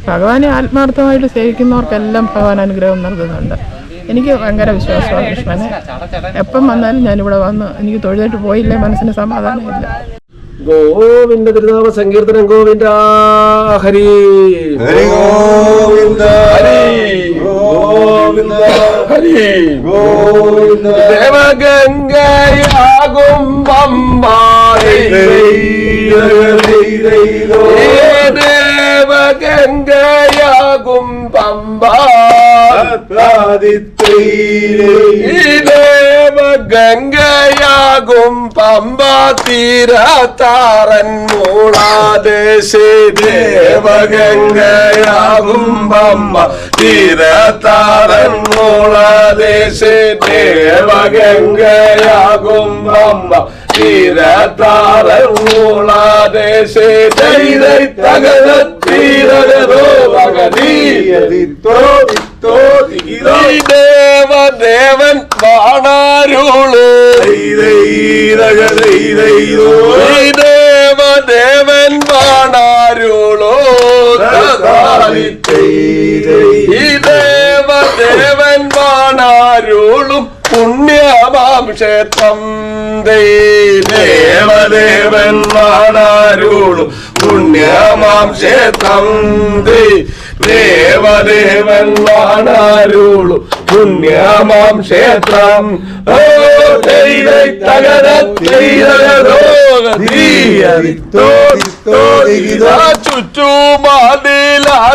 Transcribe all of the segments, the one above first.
ഭഗവാനെ ആത്മാർത്ഥമായിട്ട് സേവിക്കുന്നവർക്കെല്ലാം ഭഗവാൻ അനുഗ്രഹം നൽകുന്നുണ്ട്. എനിക്ക് ഭയങ്കര വിശ്വാസമാണ് കൃഷ്ണനെ. എപ്പം വന്നാലും ഞാനിവിടെ വന്ന് എനിക്ക് തൊഴുതിട്ട് പോയില്ലേ മനസ്സിന് സമാധാനമില്ല. ഗോവിന്ദ തിരുനാമ സങ്കീർത്തനം. ഗോവിന്ദ ഹരി ഹരി ഗോവിന്ദ ഹരി ഗോവിന്ദ ഹരി ഗോവിന്ദ. ദേവഗംഗയാകും ദേവഗംഗയാകും പമ്പ ദേവഗംഗയാകും പമ്പ തീരത്താറൻ മൂളാദേശേ. ദേവഗംഗയാകും പമ്പ തീരത്താറൻ മൂളാദേശേ. ദേവഗംഗയാകും പമ്പ തീരത്താറൻ മൂളാദേശേ. ദേവദേവൻ വാണാരുളൂ ദേവദേവൻ വാണാരുളോ. ദേവദേവൻ വാണാരുളും പുണ്യമാം ക്ഷേത്രം. ദേവദേവൻ വാണാരുളും പുണ്യമാം ക്ഷേത്രം. ദേവദേവൻ വാണാരുളും പുണ്യമാം ക്ഷേത്രം.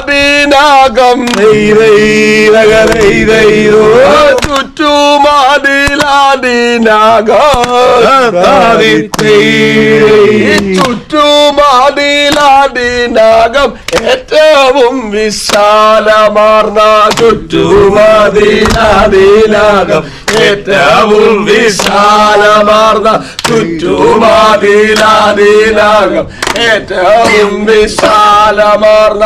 ചുറ്റുമാതിലാതിനാകം ചുറ്റുമാതിലാതിനാകം ഏറ്റവും വിശാലമാർന്ന. ചുറ്റുമാതിലാതിനാകം ഏറ്റവും വിശാലമാർന്ന. ചുറ്റുമാതിലാതിനാകം ഏറ്റവും വിശാലമാർന്ന.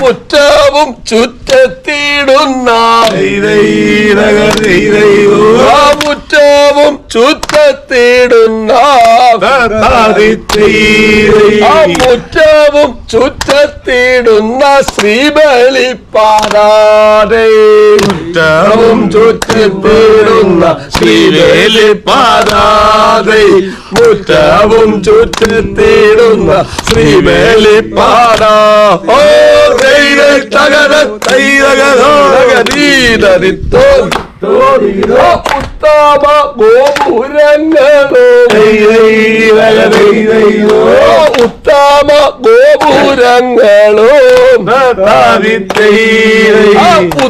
മുറ്റവും ചുറ്റത്തിടുന്ന മുറ്റവും ചുറ്റത്തിടുന്ന മുറ്റവും ചുറ്റത്തിടുന്ന ശ്രീബലിപ്പാദേ. മുറ്റവും ചുറ്റത്തിടുന്ന ശ്രീബലിപ്പാദേ. മുറ്റവും ചുറ്റത്തിടുന്ന ശ്രീബലിപ്പാദ. ഓ ഉത്തമ ഗോപുരങ്ങളും ഉത്തമ ഗോപുരങ്ങളും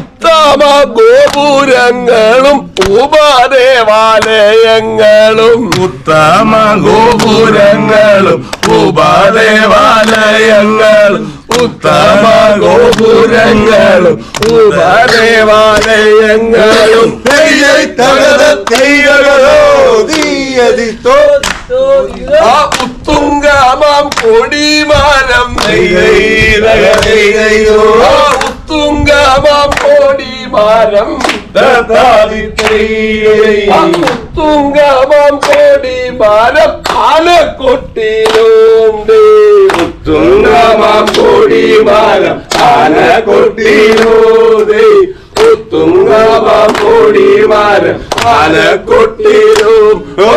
ഉത്തമ ഗോപുരങ്ങളും ഉപദേവാലയങ്ങളും. ഉത്തമ ഗോപുരങ്ങളും ഉപദേവാലയങ്ങളും. ഉത്തമ ഗോപുരങ്ങളും ഉപദേവാലയങ്ങളും. ഉത്തുംഗമാം കൊടിമരം ഉത്തുംഗമാം കൊടിമരം. ഉത്തുംഗമാം കൊടിമരം ആനക്കൊട്ടിലും. ഉത്തുംഗമാം കൊടിമരം ആനക്കൊട്ടിലൂതേ. ഉത്തുംഗമാം കൊടിമരം ആനക്കൊട്ടിലും. ഓ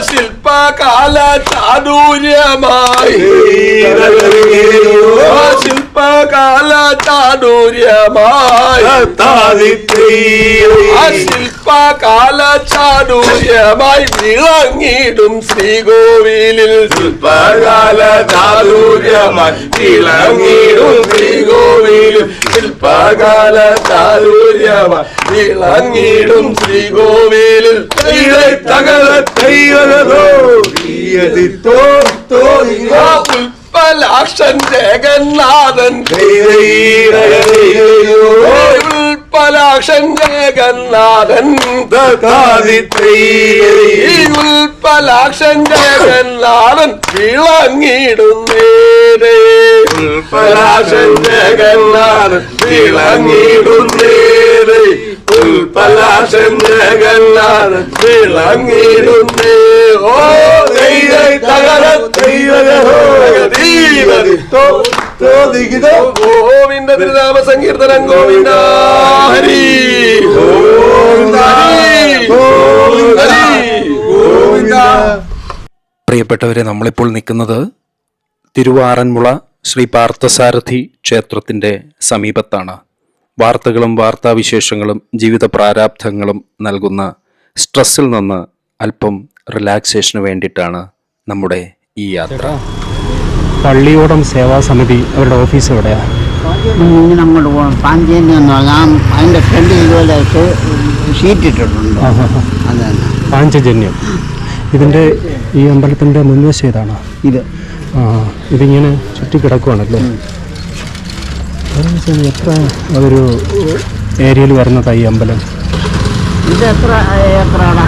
ശില്പകാല ചാതുര്യമായി ശില്പകാല ചാതുര്യമായി ശില്പകാല ചാതുര്യമായി വിളങ്ങിടും ശ്രീകോവിലിൽ. ശില്പകാല ചാതുര്യമായി വിളങ്ങിടും ശ്രീകോവിലിൽ. ശില്പകാല ചാതുര്യമായി വിളങ്ങിടും ശ്രീകോവിലിൽ. ഉൽപ്പലാക്ഷൻ ജഗന്നാഥൻ ഉൽപ്പലാക്ഷൻ ജഗന്നാഥൻ ഉൽപ്പലാക്ഷൻ ജഗന്നാഥൻ വിളങ്ങിടുന്നേരേ. ഉൽപ്പലാക്ഷൻ ജഗന്നാഥൻ വിളങ്ങിടുന്നേരേ. ഉൽപ്പലാശൻ ജഗന്നാഥൻ വിളങ്ങിടുന്നേ. ഓ ഗോവിന്ദ തിരുനാമ സങ്കീർത്തനം ഗോവിന്ദ ഹരി ഗോവിന്ദ. പ്രിയപ്പെട്ടവരെ, നമ്മളിപ്പോൾ നിൽക്കുന്നത് തിരുവാറന്മുള ശ്രീ പാർത്ഥസാരഥി ക്ഷേത്രത്തിൻ്റെ സമീപത്താണ്. വാർത്തകളും വാർത്താവിശേഷങ്ങളും ജീവിത പ്രാരാബ്ധങ്ങളും നൽകുന്ന സ്ട്രെസ്സിൽ നിന്ന് അല്പം റിലാക്സേഷന് വേണ്ടിയിട്ടാണ് നമ്മുടെ ഈ യാത്ര. പള്ളിയോടം സേവാസമിതി അവരുടെ ഓഫീസ് എവിടെയാണ്? ഇങ്ങനെ അങ്ങോട്ട് പോകണം. പാഞ്ചേരി എന്ന് പറഞ്ഞാൽ അതിൻ്റെ ഫ്രണ്ട് ഇതുപോലെ ഷീറ്റ് ഇട്ടിട്ടുണ്ട്. അത് തന്നെ പാഞ്ചജന്യം. ഇതിൻ്റെ ഈ അമ്പലത്തിൻ്റെ മുൻവശം ഇതാണോ? ഇത് ഇതിങ്ങനെ ചുറ്റിക്കിടക്കുവാണല്ലേ? എത്ര അതൊരു ഏരിയയിൽ വരുന്നതാണ് ഈ അമ്പലം? ഇത് എത്ര ഏക്കറാണ്?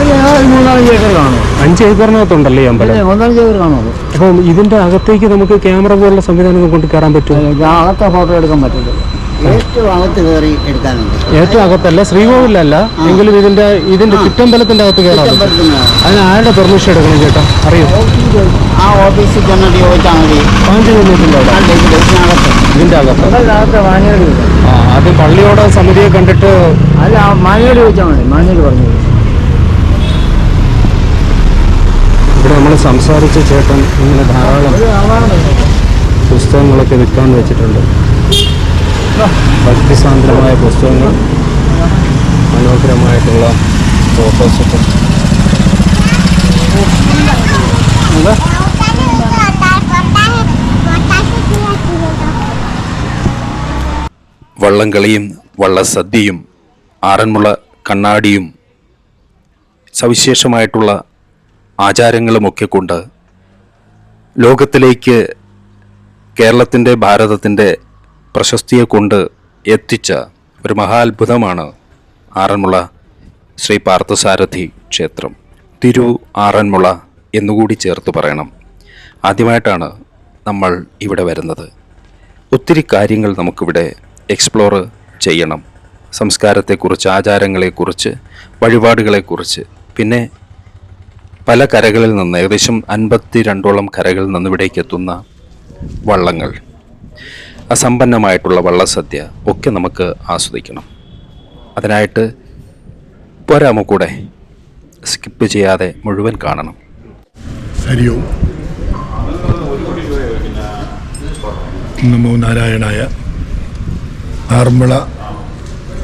3-4 ഏക്കർ കാണും. 5 ഏക്കറിനകത്തുണ്ടല്ലേ ഈ അമ്പലം? 3-4 ഏക്കർ കാണുള്ളൂ. അപ്പം ഇതിൻ്റെ അകത്തേക്ക് നമുക്ക് ക്യാമറ പോലുള്ള സംവിധാനങ്ങൾ കൊണ്ട് കയറാൻ പറ്റുമോ? അകത്തെ ഫോട്ടോ എടുക്കാൻ പറ്റില്ല. ഏറ്റവും അകത്ത് കയറി എടുക്കാനുണ്ട്. ഏറ്റവും അകത്തല്ല, ശ്രീകോവിലല്ല, എങ്കിലും ഇതിന്റെ ചുറ്റമ്പലത്തിന്റെ അകത്ത് കയറാൻ പറ്റും. അതിന് ആരുടെ പെർമിഷൻ എടുക്കണം ചേട്ടാ, അറിയോ? ആ ഓഫീസിൽ ചെന്നിട്ട് ചോദിച്ചാൽ മതി. പാഞ്ചജന്യത്തിന്റെ അവിടെ ഇതിന്റെ അകത്ത് ആദ്യം പള്ളിയോട് സമിതിയെ കണ്ടിട്ട് അല്ല, മാനേജർ ചോദിച്ചാൽ മതി. മാനേജർ പറഞ്ഞു. ഇവിടെ നമ്മൾ സംസാരിച്ച ചേട്ടൻ ഇങ്ങനെ ധാരാളം പുസ്തകങ്ങളൊക്കെ വിൽക്കാൻ വെച്ചിട്ടുണ്ട്. ഭക്തിസാന്ദ്രമായ പുസ്തകങ്ങൾ, മനോഹരമായിട്ടുള്ള ഫോട്ടോസൊക്കെ. വള്ളംകളിയും വള്ളസദ്യയും ആറന്മുള കണ്ണാടിയും സവിശേഷമായിട്ടുള്ള ആചാരങ്ങളുമൊക്കെ കൊണ്ട് ലോകത്തിലേക്ക് കേരളത്തിൻ്റെ ഭാരതത്തിൻ്റെ പ്രശസ്തിയെ കൊണ്ട് എത്തിച്ച ഒരു മഹാത്ഭുതമാണ് ആറന്മുള ശ്രീ പാർത്ഥസാരഥി ക്ഷേത്രം. തിരു ആറന്മുള എന്നുകൂടി ചേർത്ത് പറയണം. ആദ്യമായിട്ടാണ് നമ്മൾ ഇവിടെ വരുന്നത്. ഒത്തിരി കാര്യങ്ങൾ നമുക്കിവിടെ എക്സ്പ്ലോർ ചെയ്യണം. സംസ്കാരത്തെക്കുറിച്ച്, ആചാരങ്ങളെക്കുറിച്ച്, വഴിപാടുകളെക്കുറിച്ച്, പിന്നെ പല കരകളിൽ നിന്ന്, ഏകദേശം 52ഓളം കരകളിൽ നിന്ന് ഇവിടേക്ക് എത്തുന്ന വള്ളങ്ങൾ, അസമ്പന്നമായിട്ടുള്ള വള്ളസദ്യ ഒക്കെ നമുക്ക് ആസ്വദിക്കണം. അതിനായിട്ട് പോരാമോ കൂടെ സ്കിപ്പ് ചെയ്യാതെ മുഴുവൻ കാണണം. ഹരി ഓം നമോ നാരായണായ. ആറന്മുള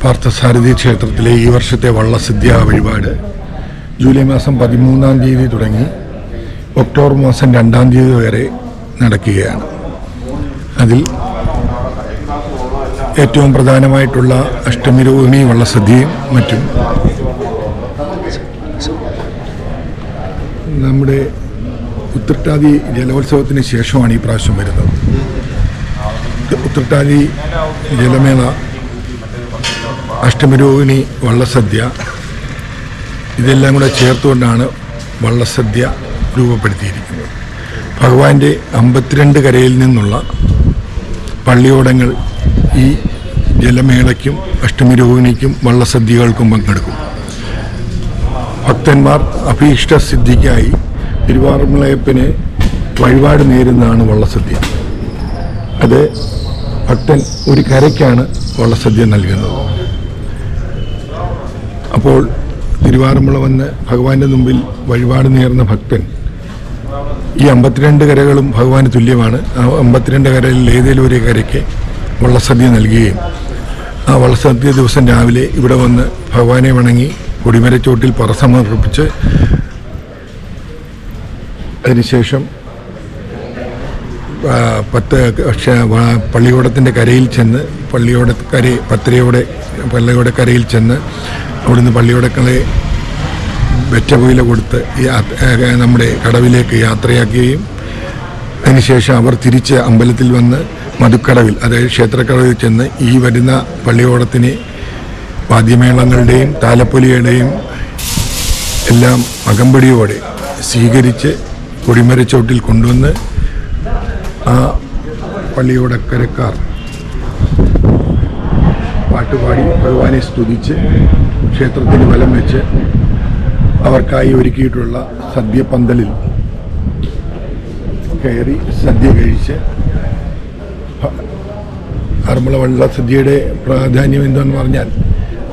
പാർത്ഥസാരഥി ക്ഷേത്രത്തിലെ ഈ വർഷത്തെ വള്ളസദ്യ വഴിപാട് ജൂലൈ മാസം 13-ാം തീയതി തുടങ്ങി ഒക്ടോബർ മാസം 2-ാം തീയതി വരെ നടക്കുകയാണ്. അതിൽ ഏറ്റവും പ്രധാനമായിട്ടുള്ള അഷ്ടമി രോഹിണി വള്ളസദ്യയും മറ്റും നമ്മുടെ ഉത്രട്ടാതി ജലോത്സവത്തിന് ശേഷമാണ് ഈ പ്രാവശ്യം വരുന്നത്. ഉത്രട്ടാതി ജലമേള, അഷ്ടമി രോഹിണി വള്ളസദ്യ, ഇതെല്ലാം കൂടെ ചേർത്തുകൊണ്ടാണ് വള്ളസദ്യ രൂപപ്പെടുത്തിയിരിക്കുന്നത്. ഭഗവാന്റെ 52 കരയിൽ നിന്നുള്ള പള്ളിയോടങ്ങൾ ഈ ജലമേളയ്ക്കും അഷ്ടമി രോഹിണിക്കും വള്ളസദ്യകൾക്കും പങ്കെടുക്കും. ഭക്തന്മാർ അഭീഷ്ട സിദ്ധിക്കായി തിരുവാറന്മുളയപ്പന് വഴിപാട് നേരുന്നതാണ് വള്ളസദ്യ. അത് ഭക്തൻ ഒരു കരയ്ക്കാണ് വള്ളസദ്യ നൽകുന്നത്. അപ്പോൾ തിരുവാറന്മുള വന്ന് ഭഗവാന്റെ മുമ്പിൽ വഴിപാട് നേർന്ന ഭക്തൻ ഈ 52 കരകളും ഭഗവാന് തുല്യമാണ്. ആ 52 കരയിൽ ഏതെങ്കിലും ഒരു കരയ്ക്ക് വള്ളസദ്യ നൽകുകയും ആ വള്ളസദ്യ ദിവസം രാവിലെ ഇവിടെ വന്ന് ഭഗവാനെ വണങ്ങി കൊടിമരച്ചോട്ടിൽ പറ സമർപ്പിച്ച് അതിനുശേഷം പള്ളിയോടത്തിൻ്റെ കരയിൽ ചെന്ന് പള്ളിയോടെ കരയിൽ ചെന്ന് അവിടുന്ന് പള്ളിയോടക്കളെ വെറ്റപുയില കൊടുത്ത് നമ്മുടെ കടവിലേക്ക് യാത്രയാക്കുകയും അതിനുശേഷം അവർ തിരിച്ച് അമ്പലത്തിൽ വന്ന് മധുക്കടവിൽ, അതായത് ക്ഷേത്രക്കടവിൽ ചെന്ന് ഈ വരുന്ന പള്ളിയോടത്തിനെ വാദ്യമേളങ്ങളുടെയും താലപ്പൊലിയുടെയും എല്ലാം അകമ്പടിയോടെ സ്വീകരിച്ച് കൊടിമരച്ചോട്ടിൽ കൊണ്ടുവന്ന് ആ പള്ളിയോടക്കരക്കാർ പാട്ടുപാടി ഭഗവാനെ സ്തുതിച്ച് ക്ഷേത്രത്തിന് വലം വെച്ച് അവർക്കായി ഒരുക്കിയിട്ടുള്ള സദ്യപന്തലിൽ കയറി സദ്യ കഴിച്ച് ആറന്മുള വള്ളസദ്യയുടെ പ്രാധാന്യം എന്താണെന്ന് പറഞ്ഞാൽ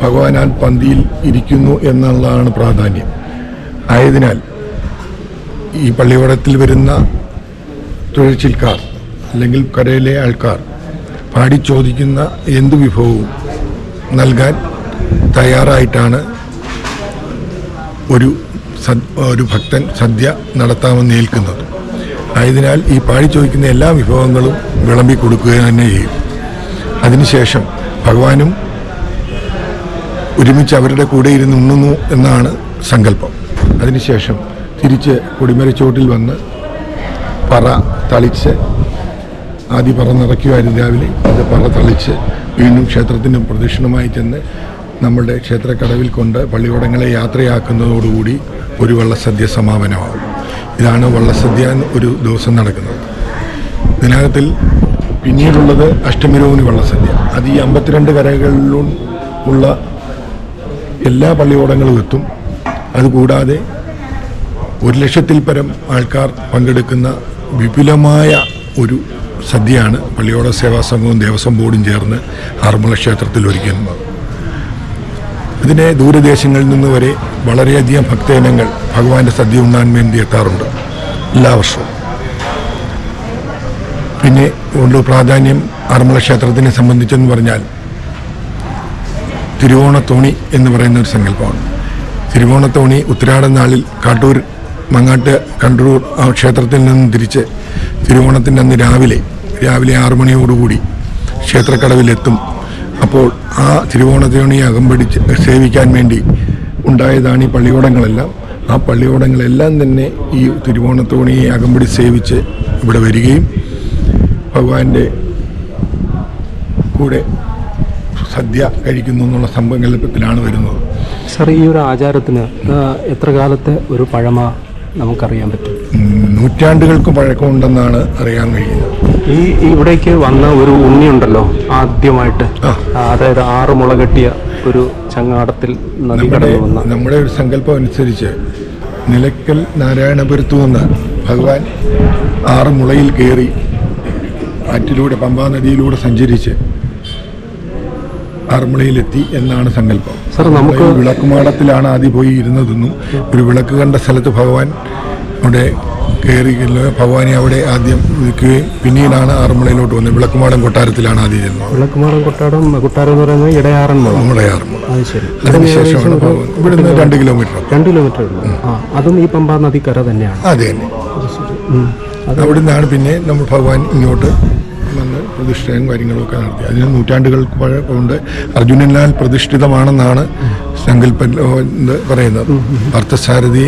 ഭഗവാൻ ആ പന്തിയിൽ ഇരിക്കുന്നു എന്നുള്ളതാണ് പ്രാധാന്യം. ആയതിനാൽ ഈ പള്ളിയോടത്തിൽ വരുന്ന തുഴച്ചിൽക്കാർ അല്ലെങ്കിൽ കരയിലെ ആൾക്കാർ പാടി ചോദിക്കുന്ന എന്ത് വിഭവവും നൽകാൻ തയ്യാറായിട്ടാണ് ഒരു ഭക്തൻ സദ്യ നടത്താമെന്ന് ഏൽക്കുന്നത്. ആയതിനാൽ ഈ പാടി ചോദിക്കുന്ന എല്ലാ വിഭവങ്ങളും വിളമ്പി കൊടുക്കുക തന്നെ ചെയ്യും. അതിനുശേഷം ഭഗവാനും ഒരുമിച്ച് അവരുടെ കൂടെ ഇരുന്ന് ഉണ്ണുന്നു എന്നാണ് സങ്കല്പം. അതിനുശേഷം തിരിച്ച് കൊടിമരച്ചോട്ടിൽ വന്ന് പറ തളിച്ച് ആദ്യ പറ നിറയ്ക്കുമായിരുന്നു രാവിലെ. അത് പറ തളിച്ച് വീണ്ടും ക്ഷേത്രത്തിന് പ്രദക്ഷിണമായി ചെന്ന് നമ്മളുടെ ക്ഷേത്രക്കടവിൽ കൊണ്ട് പള്ളിയോടങ്ങളെ യാത്രയാക്കുന്നതോടുകൂടി ഒരു വള്ളസദ്യ സമാപനമാകും. ഇതാണ് വള്ളസദ്യ ഒരു ദിവസം നടക്കുന്നത്. ഇതിനകത്തിൽ പിന്നീടുള്ളത് അഷ്ടമിരോഹിണി വള്ളസദ്യ. അത് ഈ 52 കരകളിലും ഉള്ള എല്ലാ പള്ളിയോടങ്ങളും എത്തും. അതുകൂടാതെ 1,00,000-ൽ പരം ആൾക്കാർ പങ്കെടുക്കുന്ന വിപുലമായ ഒരു സദ്യയാണ് പള്ളിയോട സേവാ സംഘവും ദേവസ്വം ബോർഡും ചേർന്ന് ആറന്മുള ക്ഷേത്രത്തിൽ ഒരുക്കുന്നത്. ഇതിനെ ദൂരദേശങ്ങളിൽ നിന്ന് വരെ വളരെയധികം ഭക്തജനങ്ങൾ ഭഗവാന്റെ സദ്യ ഉണ്ണാൻ വേണ്ടി എത്താറുണ്ട് എല്ലാ വർഷവും. പിന്നെ ഉള്ള പ്രാധാന്യം ആറന്മുള ക്ഷേത്രത്തിനെ സംബന്ധിച്ചെന്ന് പറഞ്ഞാൽ തിരുവോണത്തോണി എന്ന് പറയുന്ന ഒരു സങ്കല്പമാണ്. തിരുവോണത്തോണി ഉത്രാടൻ നാളിൽ കാട്ടൂർ മങ്ങാട്ട് കണ്ടൂർ ആ ക്ഷേത്രത്തിൽ നിന്നും തിരിച്ച് തിരുവോണത്തിൻ്റെ അന്ന് രാവിലെ 6 മണിയോടുകൂടി ക്ഷേത്രക്കടവിലെത്തും. അപ്പോൾ ആ തിരുവോണത്തോണിയെ അകമ്പടിച്ച് സേവിക്കാൻ വേണ്ടി ഉണ്ടായതാണ് ഈ പള്ളിയോടങ്ങളെല്ലാം. ആ പള്ളിയോടങ്ങളെല്ലാം തന്നെ ഈ തിരുവോണത്തോണിയെ അകമ്പടി സേവിച്ച് ഇവിടെ വരികയും ഭഗവാന്റെ കൂടെ സദ്യ കഴിക്കുന്നു എന്നുള്ള സങ്കല്പത്തിലാണ് വരുന്നത്. സാർ, ഈ ഒരു ആചാരത്തിന് എത്ര കാലത്തെ ഒരു പഴമ നമുക്കറിയാൻ പറ്റും? നൂറ്റാണ്ടുകൾക്ക് പഴക്കമുണ്ടെന്നാണ് അറിയാൻ കഴിയുന്നത്. ഈ ഇവിടേക്ക് വന്ന ഒരു ഉണ്ണിയുണ്ടല്ലോ ആദ്യമായിട്ട്, അതായത് 6 മുള കെട്ടിയ ഒരു ചങ്ങാടത്തിൽ നദി കടന്നു വന്ന നമ്മുടെ ഒരു സങ്കല്പം അനുസരിച്ച് നിലയ്ക്കൽ നാരായണപുരത്തു നിന്ന് ഭഗവാൻ 6 മുളയിൽ കയറി ആറ്റിലൂടെ പമ്പാ നദിയിലൂടെ സഞ്ചരിച്ച് ആറന്മുളയിലെത്തി എന്നാണ് സങ്കല്പം. സാർ, നമുക്ക് വിളക്കുമാടത്തിലാണ് ആദ്യം പോയി ഇരുന്നതെന്നും ഒരു വിളക്ക് കണ്ട സ്ഥലത്ത് ഭഗവാൻ അവിടെ കയറി ഭഗവാനെ അവിടെ ആദ്യം നിൽക്കുകയും പിന്നീടാണ് ആറന്മുളയിലോട്ട് വന്നത്. വിളക്കുമാടം കൊട്ടാരത്തിലാണ് ആദ്യം ചെന്നത്. വിളക്കുമാടം കൊട്ടാരം എന്ന് പറയുന്നത് ഇടയാറന്മുള. അതിനുശേഷമാണ് ഇവിടുന്ന് 2 കിലോമീറ്റർ ഉള്ളൂ. അതും ഈ പമ്പാ നദിക്കര തന്നെയാണ്. അതെ തന്നെ. അവിടുന്നാണ് പിന്നെ നമ്മൾ ഭഗവാൻ ഇങ്ങോട്ട് വന്ന് പ്രതിഷ്ഠയും കാര്യങ്ങളൊക്കെ നടത്തി. അതിന് നൂറ്റാണ്ടുകൾക്ക് പഴക്കമുണ്ട്. അർജുനനാൽ പ്രതിഷ്ഠിതമാണെന്നാണ് സങ്കല്പം പറയുന്നത്. പാർത്ഥസാരഥി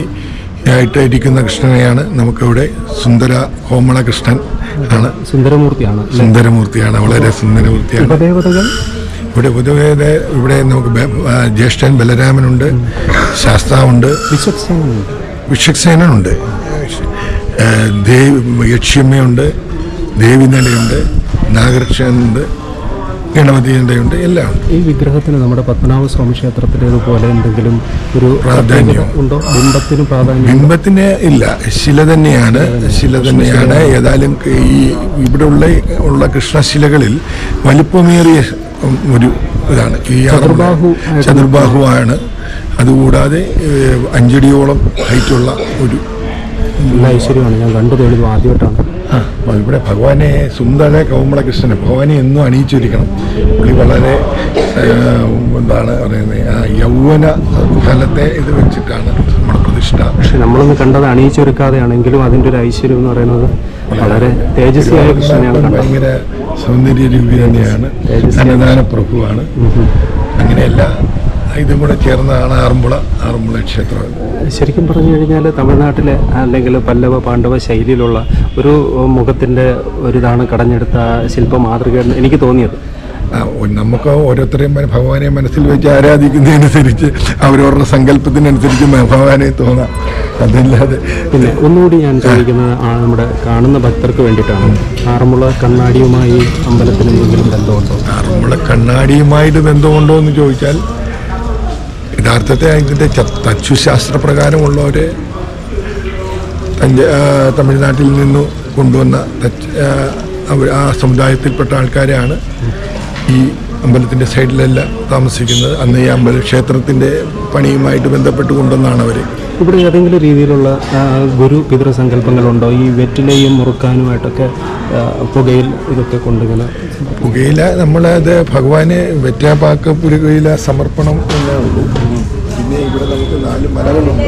ആയിട്ട് ഇരിക്കുന്ന കൃഷ്ണനെയാണ് നമുക്കിവിടെ സുന്ദര കോമള കൃഷ്ണൻ ആണ്. സുന്ദരമൂർത്തിയാണ്, വളരെ സുന്ദരമൂർത്തിയാണ്. ഇവിടെ പൊതുവേ ഇവിടെ നമുക്ക് ജ്യേഷ്ഠൻ ബലരാമനുണ്ട്, ശാസ്താവുണ്ട്, വിശ്വക്സേനുണ്ട്, യക്ഷ്യമ്മയുണ്ട്, ദേവിനടയുണ്ട്, നാഗരക്ഷനുണ്ട്, ഗണപതിയുണ്ട്, എല്ലാം. ഈ വിഗ്രഹത്തിന് നമ്മുടെ പത്മനാഭസ്വാമി ക്ഷേത്രത്തിലേതുപോലെ എന്തെങ്കിലും ഒരു പ്രാധാന്യം ഉണ്ടോ? ബിംബത്തിന് പ്രാധാന്യം? ബിംബത്തിന് ഇല്ല, ശില തന്നെയാണ്. ഏതായാലും ഈ ഇവിടെ ഉള്ള കൃഷ്ണശിലകളിൽ വലിപ്പമേറിയ ഒരു ഇതാണ് ഈ ചതുർബാഹുവാണ്. അതുകൂടാതെ 5 അടിയോളം ഹൈറ്റുള്ള ഒരു ഐശ്വര്യമാണ്. ഞാൻ കണ്ടു തെളിവ് ആദ്യമായിട്ടാണ്. ഇവിടെ ഭഗവാനെ സുന്ദര കോമളകൃഷ്ണനെ ഭഗവാനെ എന്നും അണിയിച്ചൊരിക്കണം. പുള്ളി വളരെ എന്താണ് പറയുന്നത്, ആ യൗവന കാലത്തെ ഇത് വെച്ചിട്ടാണ് നമ്മുടെ പ്രതിഷ്ഠ. പക്ഷെ നമ്മളൊന്ന് കണ്ടത് അണിയിച്ചൊരുക്കാതെയാണെങ്കിലും അതിൻ്റെ ഒരു ഐശ്വര്യം എന്ന് പറയുന്നത് വളരെ തേജസ്വിയായ കൃഷ്ണനെയാണ്. ഭയങ്കര സൗന്ദര്യ രൂപി തന്നെയാണ്, അന്നദാന പ്രഭുവാണ്. അങ്ങനെയല്ല, ഇതും കൂടെ ചേർന്നതാണ് ആറന്മുള ക്ഷേത്രം. ശരിക്കും പറഞ്ഞു കഴിഞ്ഞാൽ തമിഴ്നാട്ടിലെ അല്ലെങ്കിൽ പല്ലവ പാണ്ഡവ ശൈലിയിലുള്ള ഒരു മുഖത്തിൻ്റെ ഒരിതാണ് കടഞ്ഞെടുത്ത ശില്പ മാതൃക എനിക്ക് തോന്നിയത്. നമുക്ക് ഓരോരുത്തരെയും ഭഗവാനെ മനസ്സിൽ വെച്ച് ആരാധിക്കുന്നതനുസരിച്ച് അവരവരുടെ സങ്കല്പത്തിനനുസരിച്ച് ഭഗവാനെ തോന്നാം. അതല്ലാതെ പിന്നെ ഒന്നുകൂടി ഞാൻ ചോദിക്കുന്നത് നമ്മുടെ കാണുന്ന ഭക്തർക്ക് വേണ്ടിയിട്ടാണ്. ആറന്മുള കണ്ണാടിയുമായി അമ്പലത്തിന് എന്തെങ്കിലും ബന്ധമുണ്ടോ? ആറന്മുള കണ്ണാടിയുമായിട്ട് ബന്ധമുണ്ടോ എന്ന് ചോദിച്ചാൽ യഥാർത്ഥത്തെ ഇതിൻ്റെ തച്ചുശാസ്ത്രപ്രകാരമുള്ളവർ തമിഴ്നാട്ടിൽ നിന്ന് കൊണ്ടുവന്ന ആ സമുദായത്തിൽപ്പെട്ട ആൾക്കാരാണ് ഈ അമ്പലത്തിൻ്റെ സൈഡിലെല്ലാം താമസിക്കുന്നത്. അന്ന് ഈ ക്ഷേത്രത്തിൻ്റെ പണിയുമായിട്ട് ബന്ധപ്പെട്ട് കൊണ്ടുവന്നാണ് അവർ. ഇവിടെ ഏതെങ്കിലും രീതിയിലുള്ള ഗുരു പിതൃസങ്കല്പങ്ങളുണ്ടോ? ഈ വെറ്റിലയും മുറുക്കാനുമായിട്ടൊക്കെ പുകയിൽ ഇതൊക്കെ കൊണ്ടിങ്ങനെ പുകയില നമ്മളത് ഭഗവാന് വെറ്റാപ്പാക്ക പുകയില സമർപ്പണം എന്നേ ഉള്ളൂ. പിന്നെ ഇവിടെ നമുക്ക് 4 മലകളുണ്ട്.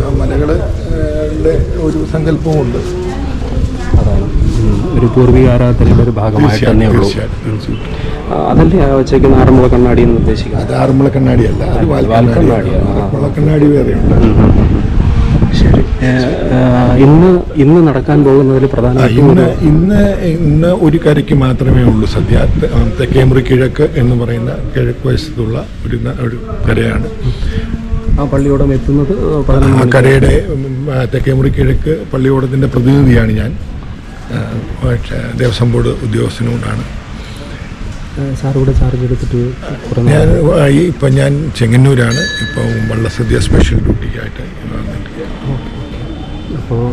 ആ മലകളുടെ ഒരു സങ്കല്പമുണ്ട്. അതാണ് ഒരു പൂർവിക ആരാധനയുടെ ഒരു ഭാഗമായിട്ട് തന്നെ ഉള്ളൂ. അതല്ലേ വെച്ചേക്കുന്ന ആറന്മുള കണ്ണാടി എന്ന് ഉദ്ദേശിക്കുന്നത്? അത് ആറന്മുള കണ്ണാടിയല്ല, അത് വാൽക്കണ്ണാടിയാണ്. ആറന്മുള കണ്ണാടി വേറെയുണ്ട്. ശരി. ഇന്ന് നടക്കാൻ പോകുന്നതിൽ ഇന്ന് ഒരു കരയ്ക്ക് മാത്രമേ ഉള്ളൂ സദ്യ. തെക്കേമുറി കിഴക്ക് എന്ന് പറയുന്ന കിഴക്ക് വശത്തുള്ള ഒരു കരയാണ്. ആ പള്ളിയോടം എത്തുന്നത് ആ കരയുടെ തെക്കേമുറി കിഴക്ക് പള്ളിയോടത്തിൻ്റെ പ്രതിനിധിയാണ് ഞാൻ. ദേവസ്വം ബോർഡ് ഉദ്യോഗസ്ഥനോടാണ് സാർ ഇവിടെ ചാർജ് എടുത്തിട്ട്. ഞാൻ ചെങ്ങന്നൂരാണ്. ഇപ്പോൾ വള്ളസദ്യ സ്പെഷ്യൽ ഡ്യൂട്ടിക്കായിട്ട് വന്നിട്ട്. അപ്പോൾ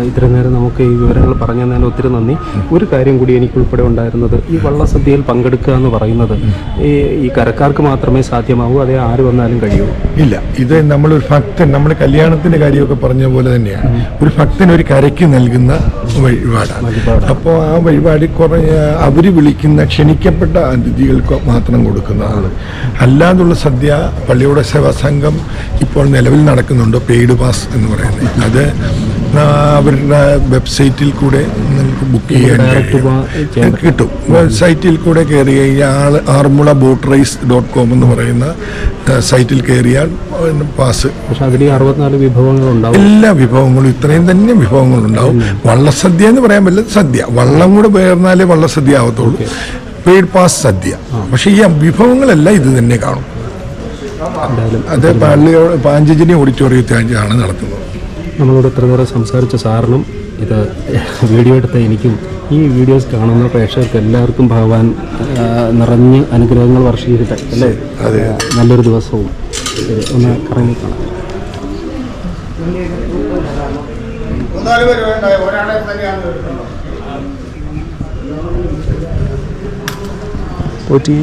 ഇത്രയും നേരം നമുക്ക് ഈ വിവരങ്ങൾ പറഞ്ഞു തന്നതിന് ഒത്തിരി നന്ദി. ഒരു കാര്യം കൂടി എനിക്ക് ഉൾപ്പെടെ ഉണ്ടായിരുന്നത്, ഈ വള്ളസദ്യയിൽ പങ്കെടുക്കുക എന്ന് പറയുന്നത് ഈ കരക്കാർക്ക് മാത്രമേ സാധ്യമാകൂ, അതേ ആര് വന്നാലും കഴിയുമോ? ഇല്ല, ഇത് നമ്മളൊരു ഭക്തൻ, നമ്മുടെ കല്യാണത്തിൻ്റെ കാര്യമൊക്കെ പറഞ്ഞ പോലെ തന്നെയാണ്. ഒരു ഭക്തൻ ഒരു കരയ്ക്ക് നൽകുന്ന വഴിപാടാണ്. അപ്പോൾ ആ വഴിപാട് അവർ വിളിക്കുന്ന ക്ഷണിക്കപ്പെട്ട അതിഥികൾക്ക് മാത്രം കൊടുക്കുന്നതാണ്. അല്ലാതുള്ള സദ്യ പള്ളിയോട സേവാ സംഘം ഇപ്പോൾ നിലവിൽ നടക്കുന്നുണ്ട്, പെയ്ഡ് പാസ് എന്ന് പറയുന്നത്. അത് അവരുടെ വെബ്സൈറ്റിൽ കൂടെ നിങ്ങൾക്ക് ബുക്ക് ചെയ്യാൻ കിട്ടും. വെബ്സൈറ്റിൽ കൂടെ കയറി കഴിഞ്ഞാൽ armulaboatrace.com എന്ന് പറയുന്ന സൈറ്റിൽ കയറിയാൽ പാസ്. പക്ഷെ അതിൽ 64 വിഭവങ്ങളുണ്ടാവും. എല്ലാ വിഭവങ്ങളും ഇത്രയും തന്നെ വിഭവങ്ങളുണ്ടാവും. വള്ളസദ്യ എന്ന് പറയാൻ പറ്റില്ല, സദ്യ വള്ളം കൂടെ പേർന്നാലേ വള്ളസദ്യ ആവത്തുള്ളൂ. പെയ്ഡ് പാസ് സദ്യ. പക്ഷേ ഈ വിഭവങ്ങളെല്ലാം ഇത് തന്നെ കാണും. അത് പാഞ്ചജന്യ ഓഡിറ്റോറിയത്തിലാണ് നടത്തുന്നത്. നമ്മളോട് ഇത്ര നേരം സംസാരിച്ച സാറിനും ഇത് വീഡിയോ എടുത്ത എനിക്കും ഈ വീഡിയോസ് കാണുന്ന പ്രേക്ഷകർക്ക് എല്ലാവർക്കും ഭഗവാൻ നിറഞ്ഞ് അനുഗ്രഹങ്ങൾ വർഷിക്കട്ടെ അല്ലേ? നല്ലൊരു ദിവസവും ഒന്ന് കറങ്ങി കാണാം. പോറ്റി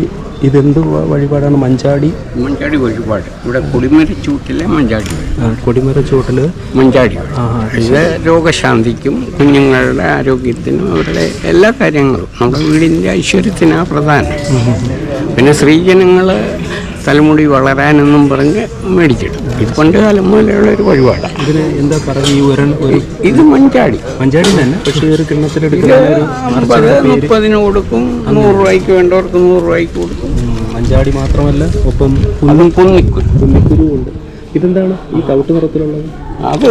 ഇതെന്ത് വഴിപാടാണ്? മഞ്ചാടി വഴിപാട്. ഇവിടെ കൊടിമരച്ചൂട്ടിലെ മഞ്ചാടി. കൊടിമരച്ചൂട്ടിൽ മഞ്ചാടി. ഇത് രോഗശാന്തിക്കും കുഞ്ഞുങ്ങളുടെ ആരോഗ്യത്തിനും അവരുടെ എല്ലാ കാര്യങ്ങളും നമ്മുടെ വീടിൻ്റെ ഐശ്വര്യത്തിനാണ് പ്രധാനം. പിന്നെ സ്ത്രീജനങ്ങൾ തലമുടി വളരാനെന്നും പറഞ്ഞ് മേടിച്ചിടും. ഇത് പണ്ട് കാലം മുതലുള്ള ഒരു വഴിപാടാണ്. ഇതിന് എന്താ പറയുക? ഇത് മഞ്ചാടി തന്നെ. പക്ഷേ ഒരു കിണ്ണത്തിലെടുക്കുന്ന 50-30 കൊടുക്കും. 100 രൂപയ്ക്ക് വേണ്ടവർക്ക് 100 രൂപയ്ക്ക് കൊടുക്കും. മഞ്ചാടി മാത്രമല്ല, ഒപ്പം പുന്നിക്കുരു ഉണ്ട്. ഇതെന്താണ് ഈ തവിട്ട് നിറത്തിലുള്ളത്? അത്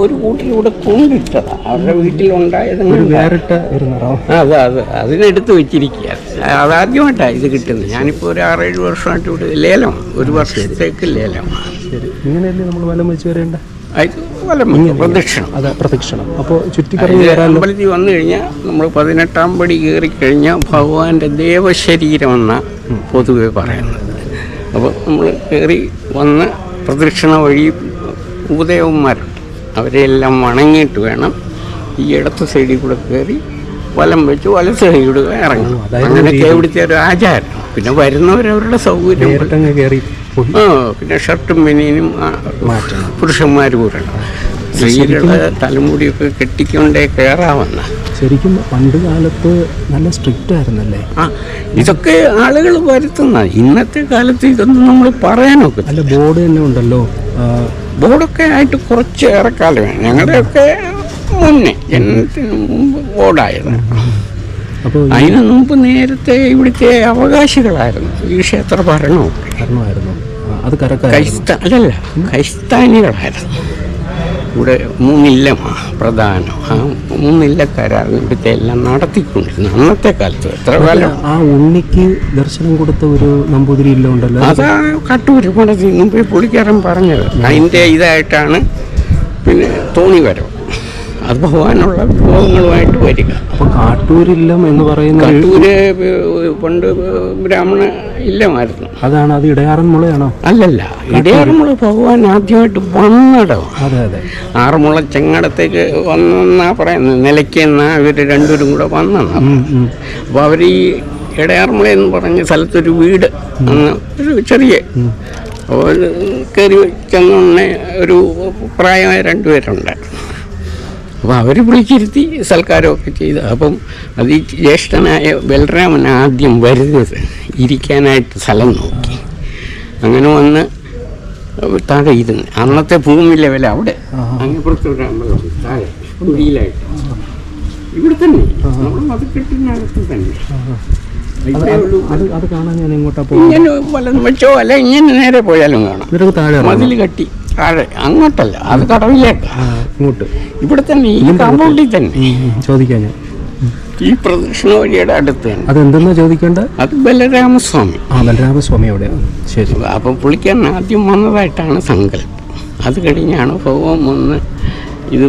ഒരു കൂട്ടിലൂടെ കൊണ്ടിട്ടതാണ്. അവരുടെ വീട്ടിലുണ്ടായത് വേറിട്ട ഒരു നിറം. അതിനെടുത്ത് വെച്ചിരിക്കുക. അതാദ്യമായിട്ടാണ് ഇത് കിട്ടുന്നത്. ഞാനിപ്പോൾ ഒരു 6-7 വർഷമായിട്ട് ഇവിടെ ലേലം, ഒരു വർഷത്തേക്ക് ലേലം. ശരി, ഇങ്ങനെയല്ലേ നമ്മൾ വലം വെച്ച് വരേണ്ട? പ്രദക്ഷിണം. അതെ, പ്രദക്ഷിണം. അപ്പോൾ ചുറ്റിക്കറങ്ങി അമ്പലത്തിൽ വന്നു കഴിഞ്ഞാൽ നമ്മൾ 18ാം പടി കയറി കഴിഞ്ഞാൽ ഭഗവാന്റെ ദേവശരീരമെന്ന പൊതുവെ പറയുന്നത്. അപ്പോൾ നമ്മൾ കയറി വന്ന് പ്രദക്ഷിണ വഴി ഉപദേവന്മാരുണ്ട്, അവരെല്ലാം വണങ്ങിയിട്ട് വേണം ഈ ഇടത്ത് സൈഡിൽ കൂടെ കയറി വലം വെച്ച് വലത്ത് സൈഡിൽ ഇറങ്ങണം. അങ്ങനെയൊക്കെ ഇവിടുത്തെ ഒരു ആചാരം. പിന്നെ വരുന്നവരവരുടെ സൗകര്യം കയറി. പിന്നെ ഷർട്ടും ബനിയനും പുരുഷന്മാർ കൂടണം. സ്ത്രീകളുടെ തലമുടിയൊക്കെ കെട്ടിക്കൊണ്ടേ കയറാമെന്ന. ശരിക്കും പണ്ട് കാലത്ത് നല്ല സ്ട്രിക്റ്റ് ആയിരുന്നല്ലേ? ഇതൊക്കെ ആളുകൾ വരുത്തുന്ന. ഇന്നത്തെ കാലത്ത് ഇതൊന്നും നമ്മൾ പറയാനൊക്കെ അല്ല. ബോർഡ് തന്നെ ഉണ്ടല്ലോ. ബോർഡൊക്കെ ആയിട്ട് കുറച്ച് ഏറെക്കാലമാണ്. ഞങ്ങളുടെയൊക്കെ മുന്നേ ജനനത്തിന് മുമ്പ് ബോർഡായത്. അപ്പോൾ അതിന് മുമ്പ് നേരത്തെ ഇവിടുത്തെ അവകാശികളായിരുന്നു ഈ ക്ഷേത്ര ഭരണമായിരുന്നു. അത് ക്രൈസ്താനികളായിരുന്നു. ഇവിടെ 3 ഇല്ലമാണ് പ്രധാനം. ആ 3 ഇല്ലക്കാരാണ് ഇവിടുത്തെ എല്ലാം നടത്തിക്കൊണ്ടിരുന്നത് അന്നത്തെ കാലത്ത്. എത്ര കാലം ആ ഉണ്ണിക്ക് ദർശനം കൊടുത്ത ഒരു നമ്പൂതിരി ഇല്ല ഉണ്ടല്ലോ, അതാ കട്ടൂര് പണിത് മുമ്പേ പുള്ളിക്കാരൻ പറഞ്ഞത്. അതിൻ്റെ ഇതായിട്ടാണ് പിന്നെ തോണി വരവ്. അത് ഭഗവാനുള്ള വിഭവങ്ങളുമായിട്ട് വരിക. അപ്പോൾ കാട്ടൂരില്ലം എന്ന് പറയുന്ന കാട്ടൂര് പണ്ട് ബ്രാഹ്മണ ഇല്ലമായിരുന്നു. അതാണ്, അത് ഇടയാറന്മുളയാണോ? അല്ലല്ല, ഇടയാറന്മുള ഭഗവാൻ ആദ്യമായിട്ട് വന്നിടം. അതെ അതെ, ആറന്മുള ചെങ്ങടത്തേക്ക് വന്നെന്നാ പറയുന്നത്. നിലയ്ക്കെന്നാ ഇവർ രണ്ടുപേരും കൂടെ വന്നെന്നാ. അപ്പോൾ അവർ ഈ ഇടയാറന്മുള എന്ന് പറഞ്ഞ സ്ഥലത്തൊരു വീട് അന്ന് ഒരു ചെറിയ അപ്പോൾ കയറി ചെന്നെ ഒരു പ്രായമായ 2 പേരുണ്ടായിരുന്നു. അപ്പോൾ അവർ വിളിച്ചിരുത്തി സൽക്കാരമൊക്കെ ചെയ്ത്. അപ്പം അത് ഈ ജ്യേഷ്ഠനായ ബലരാമൻ ആദ്യം വരുന്നത് ഇരിക്കാനായിട്ട് സ്ഥലം നോക്കി. അങ്ങനെ വന്ന് താഴെ ഇരുന്ന് അന്നത്തെ ഭൂമി ലെവൽ അവിടെ അങ്ങപ്പുറത്തോട്ട് താഴെ കുടിയിലായിട്ട് ഇവിടെ തന്നെ നമ്മൾ മതക്കെട്ടിനകത്ത് തന്നെ. അത് കാണാൻ ഞാൻ എങ്ങോട്ടാ ഇങ്ങനെ വലം വെച്ചോ അല്ല ഇങ്ങനെ നേരെ പോയാലും കാണാം. താഴെ മതിൽ കെട്ടി താഴെ അങ്ങോട്ടല്ല, അത് കടവിലേക്കാ. ഇങ്ങോട്ട് ഇവിടെ തന്നെ ഈ കാമ്പൗണ്ടിൽ തന്നെ ചോദിക്കാൻ ഞാൻ ഈ പ്രദക്ഷിണ വഴിയുടെ അടുത്ത് തന്നെ. അതെന്തെന്നാ ചോദിക്കേണ്ടത്? അത് ബലരാമസ്വാമി. ബലരാമസ്വാമി എവിടെയാണ്? ശരി. അപ്പം പുള്ളിക്കാരൻ ആദ്യം വന്നതായിട്ടാണ് സങ്കല്പം. അത് കഴിഞ്ഞാണ് ഭഗവാൻ വന്ന് ഇത്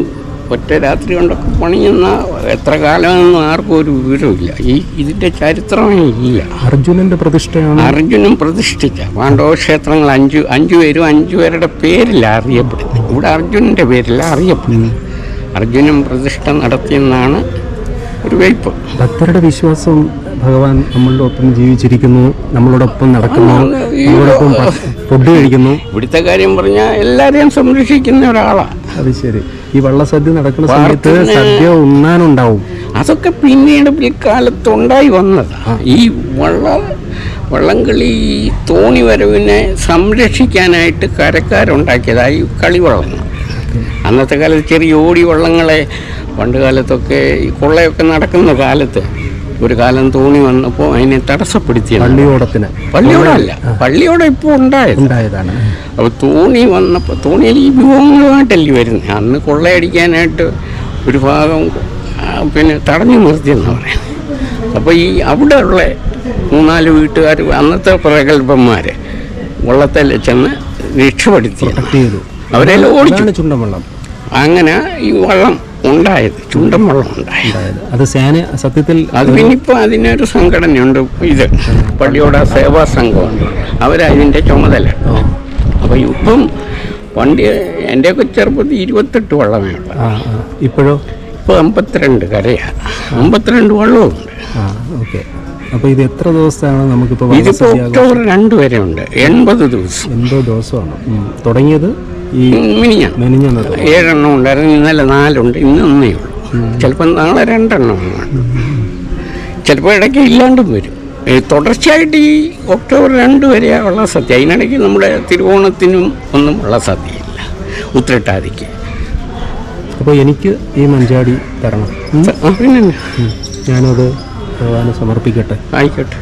ഒറ്റ രാത്രി കൊണ്ടൊക്കെ പണിയുന്ന എത്ര കാലമെന്നും ആർക്കും ഒരു വിവരമില്ല. ഇതിൻ്റെ ചരിത്രമേ ഇല്ല. അർജുനന്റെ പ്രതിഷ്ഠയാണ്. അർജുനൻ പ്രതിഷ്ഠിച്ച പാണ്ഡവ ക്ഷേത്രങ്ങൾ 5 പേരും 5 പേരുടെ പേരില്ല അറിയപ്പെടുന്നത്. ഇവിടെ അർജുനൻ്റെ പേരില്ല അറിയപ്പെടുന്നത്. അർജുനൻ പ്രതിഷ്ഠ നടത്തിയെന്നാണ് ഒരു വയ്പ്. ഭക്തരുടെ വിശ്വാസം ഭഗവാൻ നമ്മളുടെ ഒപ്പം ജീവിച്ചിരിക്കുന്നു, നമ്മളോടൊപ്പം നടക്കുന്നു, നമ്മളോടൊപ്പം ഫുഡ് കഴിക്കുന്നു. ഇവിടുത്തെ കാര്യം പറഞ്ഞാൽ എല്ലാവരെയും സംരക്ഷിക്കുന്ന ഒരാളാണ്. അത് ശരി. ഈ വള്ളസദ്യ നടക്കുന്ന സമയത്ത് സദ്യ ഉണ്ണാനുണ്ടാവും. അതൊക്കെ പിന്നീട് പിൽക്കാലത്തുണ്ടായി വന്നതാണ്. ഈ വള്ളംകളി തോണി വരവിനെ സംരക്ഷിക്കാനായിട്ട് കരക്കാരുണ്ടാക്കിയതായി കളിവള്ളങ്ങൾ. അന്നത്തെ കാലത്ത് ചെറിയ ഓടി വള്ളങ്ങളെ പണ്ട് കാലത്തൊക്കെ ഈ കൊള്ളയൊക്കെ നടക്കുന്ന കാലത്ത് ഒരു കാലം തോണി വന്നപ്പോൾ അതിനെ തടസ്സപ്പെടുത്തിയത് പള്ളിയോടല്ല, പള്ളിയോടെ ഇപ്പോൾ ഉണ്ടായതാണ്. അപ്പോൾ തോണി വന്നപ്പോൾ തോണിയിൽ ഈ വിഭവങ്ങളുമായിട്ടല്ലേ വരുന്നത്. അന്ന് കൊള്ളയടിക്കാനായിട്ട് ഒരു ഭാഗം പിന്നെ തടഞ്ഞു നിർത്തിയെന്ന് പറയാം. അപ്പോൾ ഈ അവിടെ ഉള്ള 3-4 വീട്ടുകാർ അന്നത്തെ പ്രഗത്ഭന്മാർ വള്ളത്തിൽ ചെന്ന് രക്ഷപ്പെടുത്തി അവരെല്ലാം ഓടിച്ചു. ചുണ്ടൻവള്ളം അങ്ങനെ ഈ വള്ളം ഉണ്ടായത്, ചുണ്ടൻ വള്ളം ഉണ്ടായത്. അത് സേന സത്യത്തിൽ അത് പിന്നിപ്പോൾ അതിനൊരു സംഘടനയുണ്ട്. ഇത് പള്ളിയോട സേവാ സംഘമാണ്, അവരതിൻ്റെ ചുമതല. അപ്പോൾ ഇപ്പം പണ്ട് എൻ്റെയൊക്കെ ചെറുപ്പത്തിൽ 28 വള്ളമേ ഉള്ളൂ. ഇപ്പോഴോ? ഇപ്പോൾ 52 കരയാണ്, 52 വള്ളമുണ്ട്. ഓക്കെ. അപ്പോൾ ഇത് എത്ര ദിവസമാണ് നമുക്കിപ്പോൾ? ഇതിപ്പോൾ ഒക്ടോബർ 2 വരെ ഉണ്ട്. 80 ദിവസം. 80 ദിവസമാണ് തുടങ്ങിയത്. ഈ മെനിഞ്ഞാണ് 7 എണ്ണം ഉണ്ടായിരുന്നു. ഇന്നലെ 4 ഉണ്ട്, ഇന്ന് 1 ഉള്ളൂ. ചിലപ്പോൾ നാളെ 2 എണ്ണം. ചിലപ്പോൾ ഇടയ്ക്ക് ഇല്ലാണ്ടും വരും. തുടർച്ചയായിട്ട് ഈ ഒക്ടോബർ 2 വരെയാണ് വള്ളസദ്യ. അതിനിടയ്ക്ക് നമ്മുടെ തിരുവോണത്തിനും ഒന്നും വള്ളസദ്യയില്ല, ഉത്രട്ടാതിക്ക്. അപ്പോൾ എനിക്ക് ഈ മഞ്ചാടി തരണം. പിന്നെ ഞാനത് ഭഗവാന് സമർപ്പിക്കട്ടെ. ആയിക്കോട്ടെ.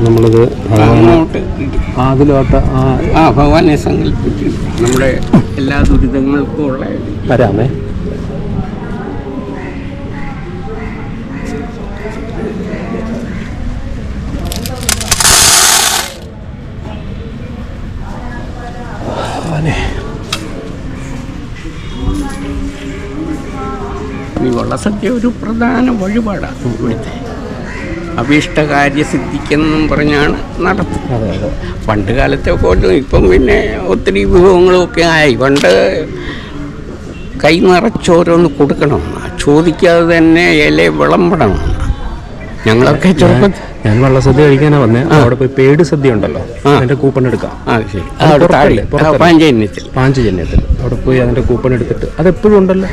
നമ്മളത് അങ്ങോട്ട് അതിലോട്ട് ഭഗവാനെ സങ്കല്പിച്ച് നമ്മുടെ എല്ലാ ദുരിതങ്ങൾക്കും ഉള്ള തരാമേ. ഈ വള്ളസദ്യ ഒരു പ്രധാന വഴിപാടാണ് ഇവിടുത്തെ. അഭീഷ്ടകാര്യസിദ്ധിക്കെന്നും പറഞ്ഞാണ് നടത്തുന്നത്. പണ്ട് കാലത്തെ കൊണ്ട് ഇപ്പം പിന്നെ ഒത്തിരി വിഭവങ്ങളൊക്കെ ആയി. പണ്ട് കൈ നിറച്ചോരോന്ന് കൊടുക്കണമെന്നാണ്, ചോദിക്കാതെ തന്നെ ഇല വിളമ്പണമെന്നാണ്. ഞങ്ങളൊക്കെ ചെറുപ്പത്തിൽ ഞാൻ വള്ളസദ്യ കഴിക്കാനാണ് വന്നേ. അവിടെ പോയി പേട് സദ്യ ഉണ്ടല്ലോ, അതിന്റെ കൂപ്പൺ എടുക്കാം. ശരി, പാഞ്ചജന്യത്തിൽ അവിടെ പോയി അതിന്റെ കൂപ്പൺ എടുത്തിട്ട് അതെപ്പോഴും ഉണ്ടല്ലോ.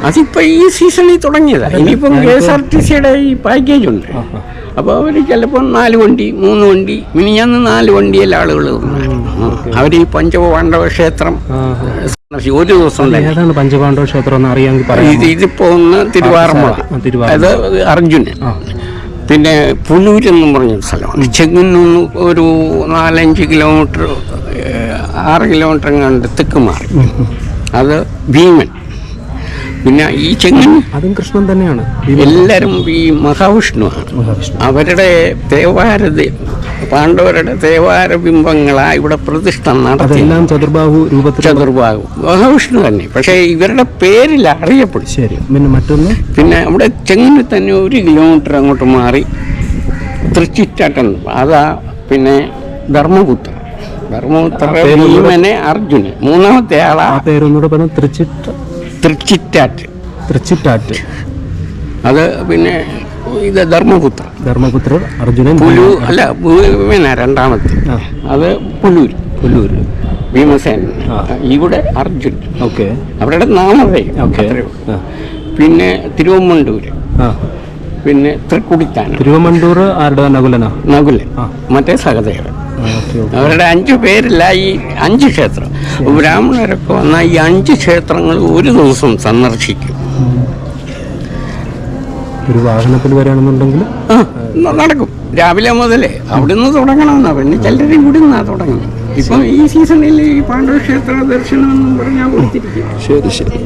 അതിപ്പോൾ ഈ സീസണിൽ തുടങ്ങിയതാണ്. ഇനിയിപ്പം KSRTCയുടെ ഈ പാക്കേജ് ഉണ്ട്. അപ്പോൾ അവർ ചിലപ്പോൾ 4 വണ്ടി 3 വണ്ടി മിനിഞ്ഞാന്ന് 4 വണ്ടിയിൽ ആളുകൾ അവർ ഈ പഞ്ചപാണ്ഡവ ക്ഷേത്രം ഒരു ദിവസം ഏതാണ് പഞ്ചപാണ്ഡവ ക്ഷേത്രം എന്ന് അറിയാമെങ്കിൽ പറയാം. ഇതിപ്പോൾ ഒന്ന് തിരുവാറന്മുള, അത് അർജുനൻ. പിന്നെ പുനൂരെന്നും പറഞ്ഞൊരു സ്ഥലമാണ്. ചെങ്ങന്നൂർ ഒരു 4-5 കിലോമീറ്റർ 6 കിലോമീറ്റർ കണ്ട് തെക്ക് മാറി അത് ഭീമൻ. പിന്നെ ഈ ചെങ്ങൻ അതും കൃഷ്ണൻ തന്നെയാണ്. എല്ലാവരും ഈ മഹാവിഷ്ണുവാണ്. അവരുടെ പാണ്ഡവരുടെ തേവാര ബിംബങ്ങളാണ് ഇവിടെ പ്രതിഷ്ഠ നടത്തി. അതെല്ലാം ചതുർബാഹു രൂപത്തിൽ. ചതുർബാഹു മഹാവിഷ്ണു തന്നെ, പക്ഷേ ഇവരുടെ പേരിൽ അറിയപ്പെടും. ശരി. പിന്നെ മറ്റൊന്ന്, പിന്നെ അവിടെ ചെങ്ങിന് തന്നെ 1 കിലോമീറ്റർ അങ്ങോട്ട് മാറി തൃച്ചിറ്റാട്ടൻ, അതാ പിന്നെ ധർമ്മപുത്ര ഭീമനെ അർജുനൻ, മൂന്നാമത്തെ ആളാ. ആ പേരൊന്നുകൂടെ പറഞ്ഞ തൃച്ചിറ്റാറ്റ്. അത് പിന്നെ ഇത് ധർമ്മപുത്രർ അർജുനൻ. ഭീമന രണ്ടാമത്തെ, അത് പുല്ലൂർ ഭീമസേന. ഇവിടെ അർജുൻ. ഓക്കെ. അവരുടെ നാമധേയം. പിന്നെ തിരുവമ്മണ്ടൂര്, പിന്നെ തൃക്കുടിത്താനം. തിരുവമണ്ടൂർ ആരുടെ? നകുലൻ. മറ്റേ സഹദേവൻ. അവരുടെ 5 പേരില്ല ഈ 5 ക്ഷേത്രം. ബ്രാഹ്മണരൊക്കെ വന്നാൽ ഈ 5 ക്ഷേത്രങ്ങൾ ഒരു ദിവസം സന്ദർശിക്കും. ഒരു വാഹനത്തിൽ വരികയാണെന്നുണ്ടെങ്കിൽ നടക്കും. രാവിലെ മുതലേ അവിടുന്ന് തുടങ്ങണമെന്നാ. പിന്നെ ചിലരും ഇവിടുന്നാ തുടങ്ങി. ഇപ്പം ഈ സീസണിൽ ഈ പാണ്ഡവ ക്ഷേത്ര ദർശനം എന്നും പറഞ്ഞാൽ കൊടുത്തിരിക്കും. ശരി.